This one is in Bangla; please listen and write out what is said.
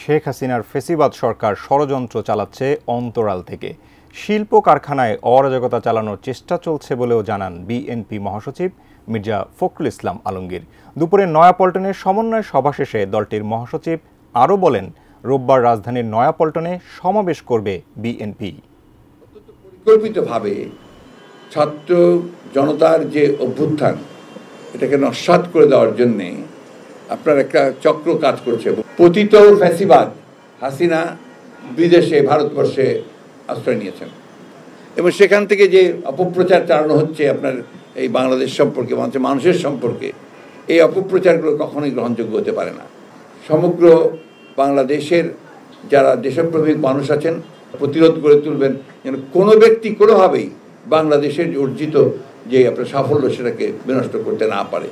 শেখ হাসিনার ফেসিবাদ সরকার ষড়যন্ত্র চালাচ্ছে অন্তরাল থেকে। শিল্প কারখানায় অরাজকতা চালানোর চেষ্টা চলছে বলেও জানান বিএনপি মহাসচিব মির্জা ফখরুল ইসলাম আলমগীর। দুপুরে নয়াপল্টনে সমন্বয় সভা শেষে দলটির মহাসচিব আরও বলেন, রোববার রাজধানীর নয়াপল্টনে সমাবেশ করবে বিএনপি। পরিকল্পিতভাবে ছাত্র জনতার যে অভ্যুত্থান, এটাকে নস্যাৎ করে দেওয়ার জন্যে আপনার একটা চক্র কাজ করছে। পতিত ফ্যাসিবাদ হাসিনা বিদেশে ভারতবর্ষে আশ্রয় নিয়েছেন এবং সেখান থেকে যে অপপ্রচার চালানো হচ্ছে আপনার এই বাংলাদেশ সম্পর্কে, মানুষের সম্পর্কে, এই অপপ্রচারগুলো কখনোই গ্রহণযোগ্য হতে পারে না। সমগ্র বাংলাদেশের যারা দেশপ্রেমিক মানুষ আছেন প্রতিরোধ করে তুলবেন যেন কোনো ব্যক্তি কোনোভাবেই বাংলাদেশের অর্জিত যে আপনার সাফল্য সেটাকে বিনষ্ট করতে না পারে।